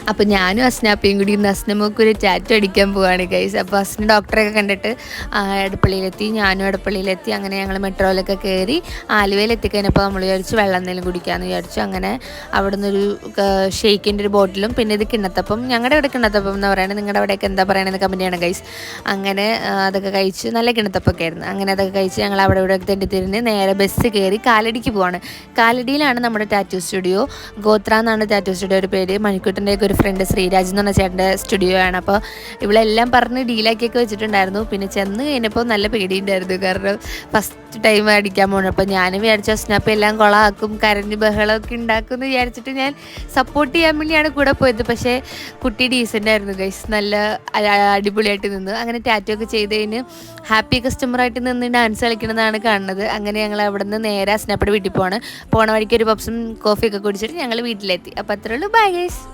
അപ്പോൾ ഞാനും അസ്നാപ്പയും കൂടി ഇന്ന് അസ്നമൊക്കെ ഒരു ടാറ്റു അടിക്കാൻ പോവാണ് ഗൈസ്. അപ്പോൾ അസ്ന ഡോക്ടറെയൊക്കെ കണ്ടിട്ട് എടപ്പള്ളിയിലെത്തി, ഞാനും എടപ്പള്ളിയിലെത്തി. അങ്ങനെ ഞങ്ങൾ മെട്രോയിലൊക്കെ കയറി ആലുവയിൽ എത്തിക്കഴിഞ്ഞപ്പോൾ നമ്മൾ വിചാരിച്ചു വെള്ളം എന്തെങ്കിലും കുടിക്കാമെന്ന് വിചാരിച്ചു. അങ്ങനെ അവിടെ നിന്നൊരു ഷെയ്ക്കിൻ്റെ ഒരു ബോട്ടിലും പിന്നെ ഇത് കിണ്ണത്തപ്പം, ഞങ്ങളുടെ ഇവിടെ കിണ്ണത്തപ്പം എന്ന് പറയുന്നത്, നിങ്ങളുടെ അവിടെയൊക്കെ എന്താ പറയണമെന്ന് കമൻറ്റ് ചെയ്യണം ഗൈസ്. അങ്ങനെ അതൊക്കെ കഴിച്ച് നല്ല കിണ്ണത്തപ്പൊക്കെ ആയിരുന്നു. അങ്ങനെ അതൊക്കെ കഴിച്ച് ഞങ്ങൾ അവിടെ ഇവിടെ തെണ്ടിത്തിരിഞ്ഞ് നേരെ ബസ് കയറി കാലടിക്ക് പോവാണ്. കാലടിയിലാണ് നമ്മുടെ ടാറ്റു സ്റ്റുഡിയോ. ഗോത്ര എന്നാണ് ടാറ്റു സ്റ്റുഡിയോയുടെ പേര്. മണിക്കൂട്ടൻ്റെയൊക്കെ ഒരു ഫ്രണ്ട് ശ്രീരാജ് എന്ന് പറഞ്ഞ ചേട്ടൻ്റെ സ്റ്റുഡിയോ ആണ്. അപ്പോൾ ഇവളെല്ലാം പറഞ്ഞ് ഡീലാക്കിയൊക്കെ വെച്ചിട്ടുണ്ടായിരുന്നു. പിന്നെ ചെന്ന് കഴിഞ്ഞപ്പോൾ നല്ല പേടിയുണ്ടായിരുന്നു, കാരണം ഫസ്റ്റ് ടൈം അടിക്കാൻ പോകണം. അപ്പോൾ ഞാൻ വിചാരിച്ചു സ്നാപ്പ് എല്ലാം കുളമാക്കും, കരഞ്ഞ് ബഹളമൊക്കെ ഉണ്ടാക്കും എന്ന് വിചാരിച്ചിട്ട് ഞാൻ സപ്പോർട്ട് ചെയ്യാൻ വേണ്ടിയാണ് കൂടെ പോയത്. പക്ഷേ കുട്ടി ഡീസൻ്റ് ആയിരുന്നു ഗൈസ്, നല്ല അടിപൊളിയായിട്ട് നിന്ന്. അങ്ങനെ ടാറ്റു ഒക്കെ ചെയ്ത് കഴിഞ്ഞ് ഹാപ്പി കസ്റ്റമറായിട്ട് നിന്ന് ഡാൻസ് കളിക്കണമെന്നാണ് കാണുന്നത്. അങ്ങനെ ഞങ്ങൾ അവിടെ നിന്ന് നേരെ സ്നാപ്പിയുടെ വീട്ടിൽ പോണ വഴിക്ക് ഒരു പപ്സും കോഫിയൊക്കെ കുടിച്ചിട്ട് ഞങ്ങൾ വീട്ടിലെത്തി. അപ്പോൾ അത്രേ ഉള്ളൂ. Bye guys.